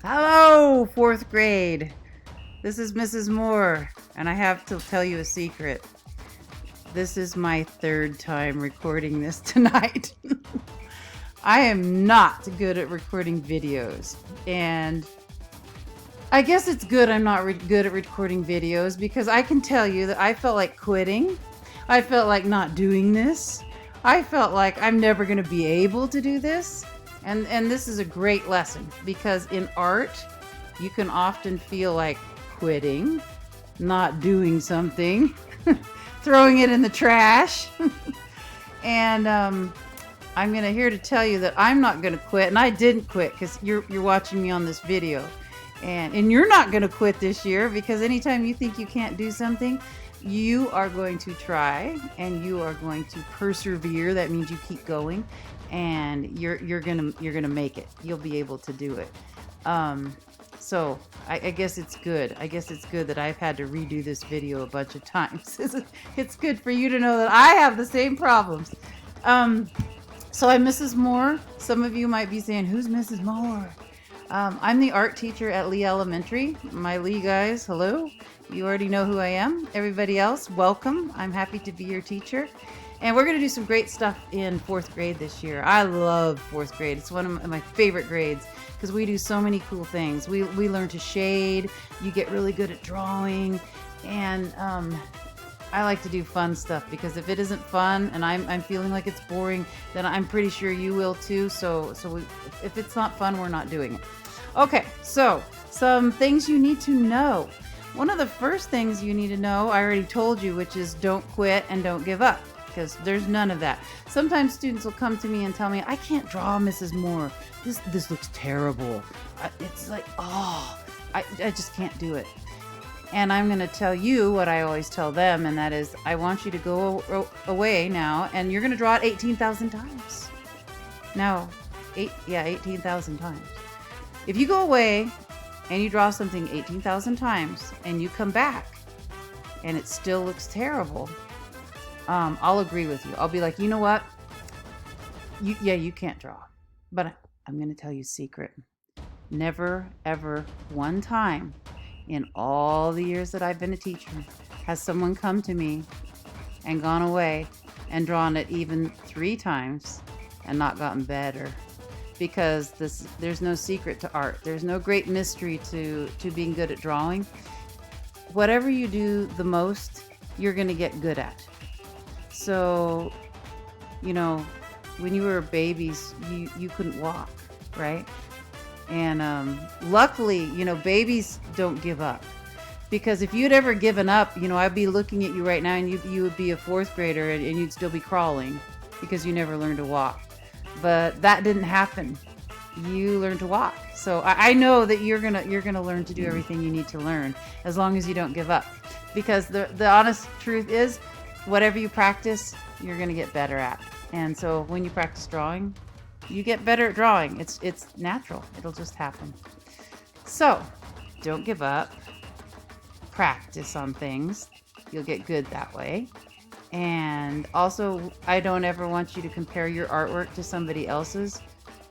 Hello, fourth grade. This is Mrs. Moore, and I have to tell you a secret. This is my third time recording this tonight. I am not good at recording videos, and I guess it's good I'm not good at recording videos because I can tell you that I felt like quitting. I felt like not doing this. I felt like I'm never going to be able to do this. And this is a great lesson because in art, you can often feel like quitting, not doing something, throwing it in the trash. And I'm gonna here to tell you that I'm not gonna quit, and I didn't quit because you're watching me on this video, and you're not gonna quit this year because anytime you think you can't do something, you are going to try and you are going to persevere. That means you keep going, and you're gonna make it. You'll be able to do it. So I guess it's good. I guess it's good that I've had to redo this video a bunch of times. It's good for you to know that I have the same problems. So I'm Mrs. Moore. Some of you might be saying, who's Mrs. Moore? I'm the art teacher at Lee Elementary. My Lee guys, hello. You already know who I am. Everybody else, welcome. I'm happy to be your teacher. And we're going to do some great stuff in fourth grade this year. I love fourth grade. It's one of my favorite grades because we do so many cool things. We learn to shade. You get really good at drawing. And I like to do fun stuff because if it isn't fun and I'm feeling like it's boring, then I'm pretty sure you will too. So if it's not fun, we're not doing it. Okay, so some things you need to know. One of the first things you need to know, I already told you, which is don't quit and don't give up. Because there's none of that. Sometimes students will come to me and tell me, I can't draw, Mrs. Moore. This looks terrible. It's like, I just can't do it. And I'm going to tell you what I always tell them, and that is, I want you to go away now, and you're going to draw it 18,000 times. No, 18,000 times. If you go away and you draw something 18,000 times, and you come back, and it still looks terrible, I'll agree with you. I'll be like, you know what? You can't draw. But I'm going to tell you a secret. Never, ever, one time in all the years that I've been a teacher has someone come to me and gone away and drawn it even 3 times and not gotten better. Because there's no secret to art. There's no great mystery to being good at drawing. Whatever you do the most, you're going to get good at. So, when you were babies, you couldn't walk, right? And luckily, babies don't give up. Because if you'd ever given up, I'd be looking at you right now and you would be a 4th grader and you'd still be crawling because you never learned to walk. But that didn't happen. You learned to walk. So I know that you're gonna learn to do everything you need to learn as long as you don't give up. Because the honest truth is, whatever you practice, you're going to get better at. And so when you practice drawing, you get better at drawing. It's natural. It'll just happen. So don't give up. Practice on things. You'll get good that way. And also, I don't ever want you to compare your artwork to somebody else's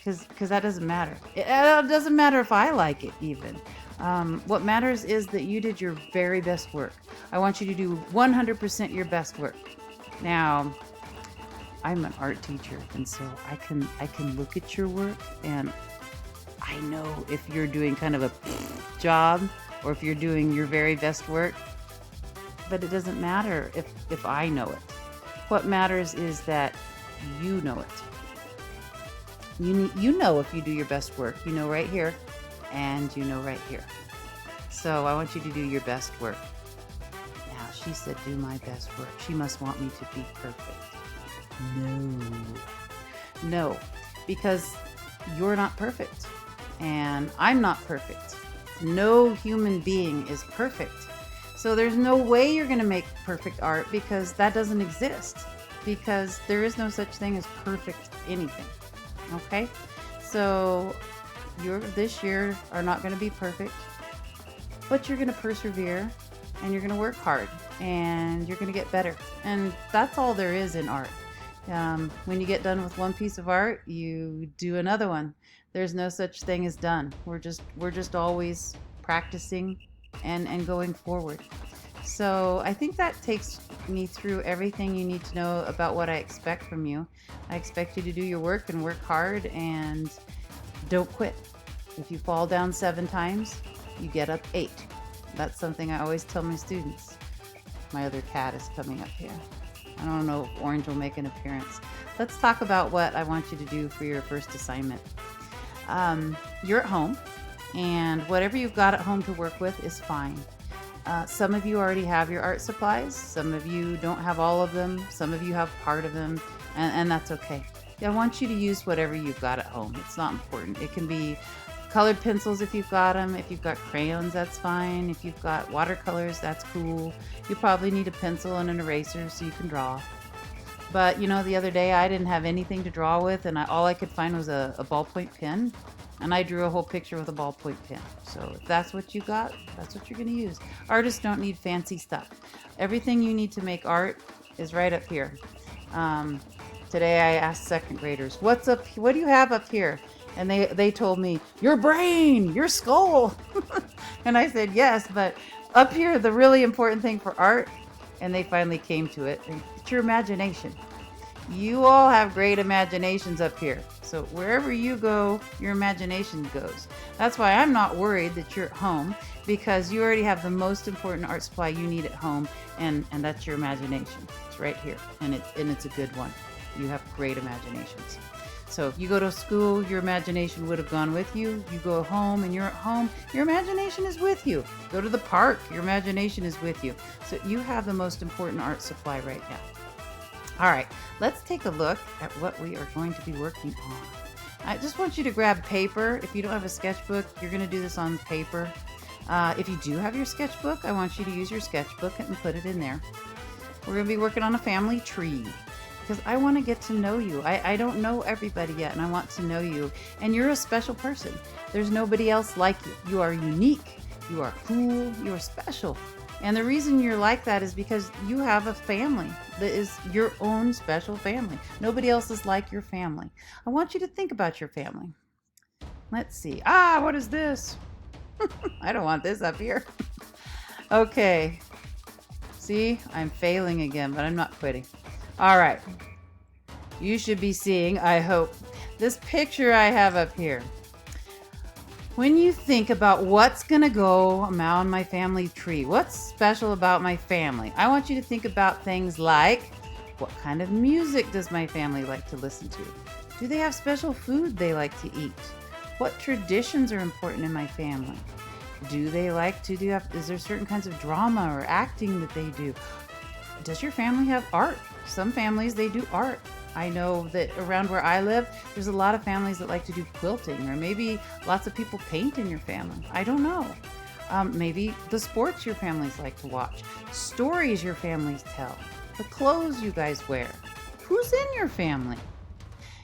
because that doesn't matter. It doesn't matter if I like it even. What matters is that you did your very best work. I want you to do 100% your best work. Now, I'm an art teacher, and so I can look at your work, and I know if you're doing kind of a job or if you're doing your very best work. But it doesn't matter if I know it. What matters is that you know it. You know if you do your best work. You know right here. And you know right here. So I want you to do your best work. Now, she said do my best work. She must want me to be perfect. No, because you're not perfect. And I'm not perfect. No human being is perfect. So there's no way you're going to make perfect art because that doesn't exist. Because there is no such thing as perfect anything. Okay? So this year are not going to be perfect, but you're going to persevere and you're going to work hard and you're going to get better. And that's all there is in art. When you get done with one piece of art, you do another one. There's no such thing as done. We're just always practicing and going forward. So I think that takes me through everything you need to know about what I expect from you. I expect you to do your work and work hard and don't quit. If you fall down 7 times, you get up 8. That's something I always tell my students. My other cat is coming up here. I don't know if Orange will make an appearance. Let's talk about what I want you to do for your first assignment. You're at home, and whatever you've got at home to work with is fine. Some of you already have your art supplies. Some of you don't have all of them. Some of you have part of them, and that's okay. I want you to use whatever you've got at home. It's not important. It can be colored pencils if you've got them. If you've got crayons, that's fine. If you've got watercolors, that's cool. You probably need a pencil and an eraser so you can draw. But the other day I didn't have anything to draw with, and all I could find was a ballpoint pen. And I drew a whole picture with a ballpoint pen. So if that's what you got, that's what you're going to use. Artists don't need fancy stuff. Everything you need to make art is right up here. Today I asked second graders, what do you have up here? And they told me, your brain, your skull. And I said, yes, but up here, the really important thing for art, and they finally came to it, it's your imagination. You all have great imaginations up here. So wherever you go, your imagination goes. That's why I'm not worried that you're at home, because you already have the most important art supply you need at home, and that's your imagination. It's right here, and it's a good one. You have great imaginations. So if you go to school, your imagination would have gone with you. You go home and you're at home, your imagination is with you. Go to the park, your imagination is with you. So you have the most important art supply right now. All right, let's take a look at what we are going to be working on. I just want you to grab paper. If you don't have a sketchbook, you're going to do this on paper. If you do have your sketchbook, I want you to use your sketchbook and put it in there. We're going to be working on a family tree, because I want to get to know you. I don't know everybody yet, and I want to know you. And you're a special person. There's nobody else like you. You are unique. You are cool. You are special. And the reason you're like that is because you have a family that is your own special family. Nobody else is like your family. I want you to think about your family. Let's see. What is this? I don't want this up here. Okay. See, I'm failing again, but I'm not quitting. All right. You should be seeing, I hope, this picture I have up here. When you think about what's going to go on my family tree, what's special about my family, I want you to think about things like, what kind of music does my family like to listen to? Do they have special food they like to eat? What traditions are important in my family? Do they like to is there certain kinds of drama or acting that they do? Does your family have art? Some families, they do art. I know that around where I live, there's a lot of families that like to do quilting, or maybe lots of people paint in your family. I don't know. Maybe the sports your families like to watch, stories your families tell, the clothes you guys wear. Who's in your family?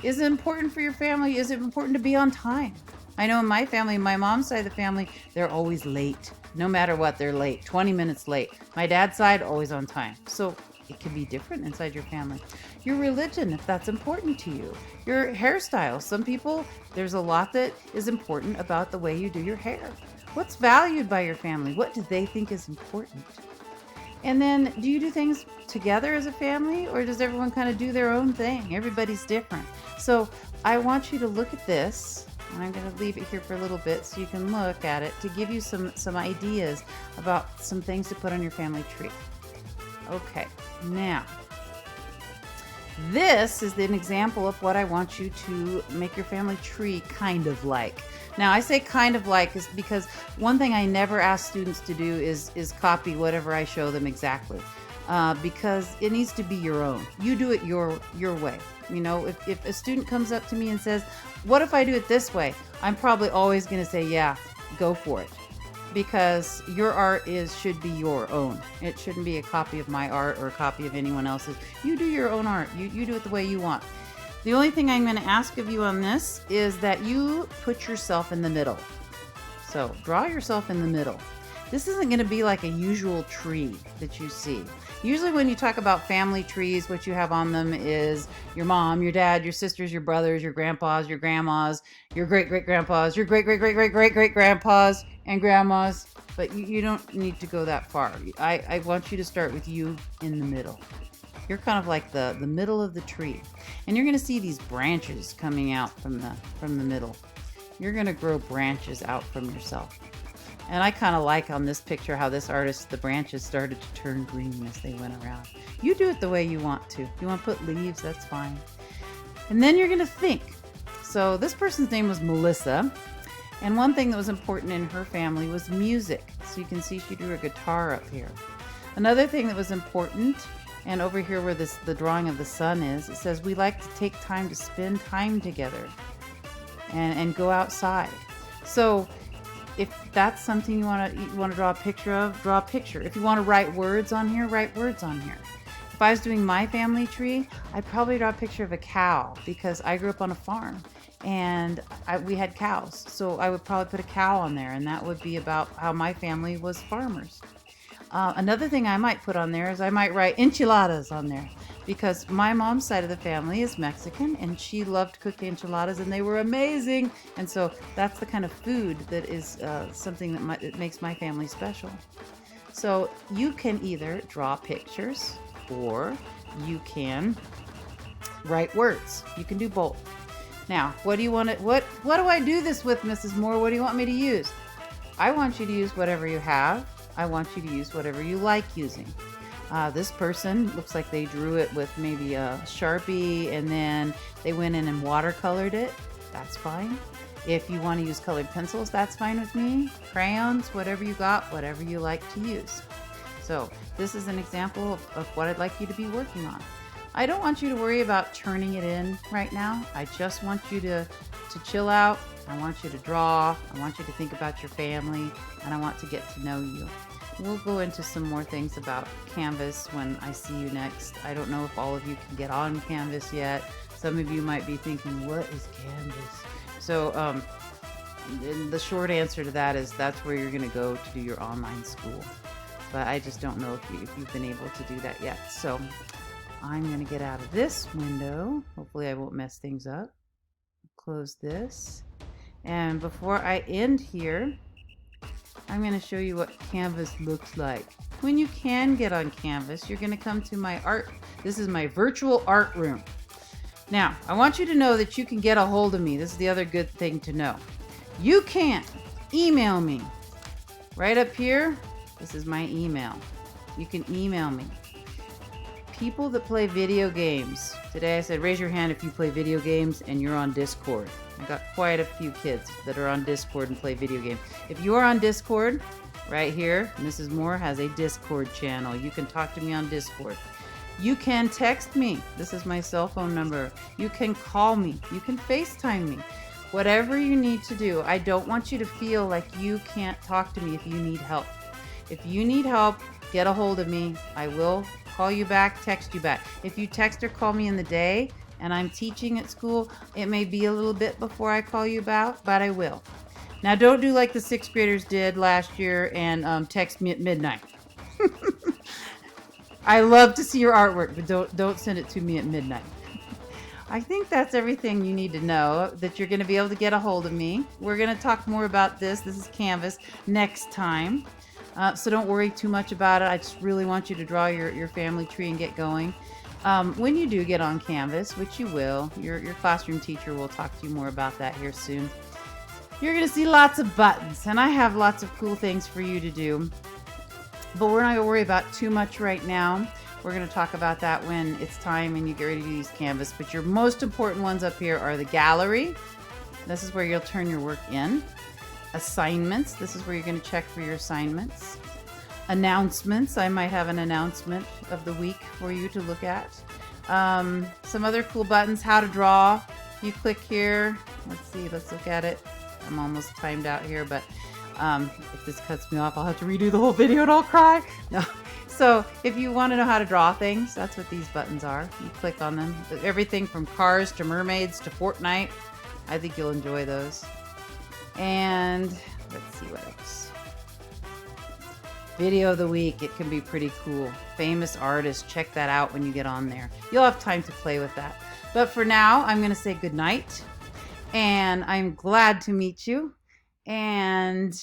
Is it important for your family? Is it important to be on time? I know in my family, my mom's side of the family, they're always late. No matter what, they're late, 20 minutes late. My dad's side, always on time. So it can be different inside your family. Your religion, if that's important to you. Your hairstyle. Some people, there's a lot that is important about the way you do your hair. What's valued by your family? What do they think is important? And then, do you do things together as a family, or does everyone kind of do their own thing? Everybody's different. So I want you to look at this, and I'm going to leave it here for a little bit so you can look at it to give you some ideas about some things to put on your family tree. Okay, now, this is an example of what I want you to make your family tree kind of like. Now, I say kind of like is because one thing I never ask students to do is copy whatever I show them exactly, because it needs to be your own. You do it your way. You know, if a student comes up to me and says, what if I do it this way? I'm probably always going to say, yeah, go for it. Because your art should be your own. It shouldn't be a copy of my art or a copy of anyone else's. You do your own art. You do it the way you want. The only thing I'm going to ask of you on this is that you put yourself in the middle. So draw yourself in the middle. This isn't going to be like a usual tree that you see. Usually when you talk about family trees, what you have on them is your mom, your dad, your sisters, your brothers, your grandpas, your grandmas, your great-great-grandpas, your great-great-great-great-great-great-grandpas and grandmas. But you don't need to go that far. I want you to start with you in the middle. You're kind of like the middle of the tree. And you're going to see these branches coming out from the middle. You're going to grow branches out from yourself. And I kind of like on this picture how this artist, the branches started to turn green as they went around. You do it the way you want to. If you want to put leaves, that's fine. And then you're going to think. So this person's name was Melissa. And one thing that was important in her family was music. So you can see she drew a guitar up here. Another thing that was important, and over here where the drawing of the sun is, it says we like to take time to spend time together and go outside. So if that's something you want to draw a picture of, draw a picture. If you want to write words on here, write words on here. If I was doing my family tree, I'd probably draw a picture of a cow because I grew up on a farm and we had cows. So I would probably put a cow on there, and that would be about how my family was farmers. Another thing I might put on there is I might write enchiladas on there because my mom's side of the family is Mexican and she loved cooking enchiladas and they were amazing. And so that's the kind of food that is something that makes my family special. So you can either draw pictures or you can write words. You can do both. Now, what do you want to, what do I do this with, Mrs. Moore? What do you want me to use? I want you to use whatever you have. I want you to use whatever you like using. This person looks like they drew it with maybe a Sharpie and then they went in and watercolored it. That's fine. If you want to use colored pencils, that's fine with me. Crayons, whatever you got, whatever you like to use. So this is an example of what I'd like you to be working on. I don't want you to worry about turning it in right now. I just want you to chill out. I want you to draw. I want you to think about your family, and I want to get to know you. We'll go into some more things about Canvas when I see you next. I don't know if all of you can get on Canvas yet. Some of you might be thinking, what is Canvas? So the short answer to that is that's where you're going to go to do your online school. But I just don't know if you've been able to do that yet. So I'm going to get out of this window. Hopefully I won't mess things up. Close this. And before I end here, I'm going to show you what Canvas looks like. When you can get on Canvas, you're going to come to my art. This is my virtual art room. Now, I want you to know that you can get a hold of me. This is the other good thing to know. You can email me. Right up here, this is my email. You can email me. People that play video games. Today I said, raise your hand if you play video games and you're on Discord. I got quite a few kids that are on Discord and play video games. If you are on Discord, right here, Mrs. Moore has a Discord channel. You can talk to me on Discord. You can text me. This is my cell phone number. You can call me. You can FaceTime me. Whatever you need to do. I don't want you to feel like you can't talk to me if you need help. If you need help, get a hold of me. I will call you back, text you back. If you text or call me in the day and I'm teaching at school, it may be a little bit before I call you back, but I will. Now don't do like the 6th graders did last year and text me at midnight. I love to see your artwork, but don't send it to me at midnight. I think that's everything you need to know, that you're going to be able to get a hold of me. We're going to talk more about this. This is Canvas next time. So don't worry too much about it. I just really want you to draw your family tree and get going. When you do get on Canvas, which you will, your classroom teacher will talk to you more about that here soon. You're going to see lots of buttons, and I have lots of cool things for you to do. But we're not going to worry about too much right now. We're going to talk about that when it's time and you get ready to use Canvas. But your most important ones up here are the gallery. This is where you'll turn your work in. Assignments. This is where you're going to check for your assignments. Announcements. I might have an announcement of the week for you to look at. Some other cool buttons. How to draw. You click here. Let's see. Let's look at it. I'm almost timed out here, but if this cuts me off, I'll have to redo the whole video and I'll cry. No. So if you want to know how to draw things, that's what these buttons are. You click on them. Everything from cars to mermaids to Fortnite. I think you'll enjoy those. And let's see what else. Video of the week. It can be pretty cool. Famous artists. Check that out when you get on there. You'll have time to play with that. But for now, I'm going to say goodnight. And I'm glad to meet you. And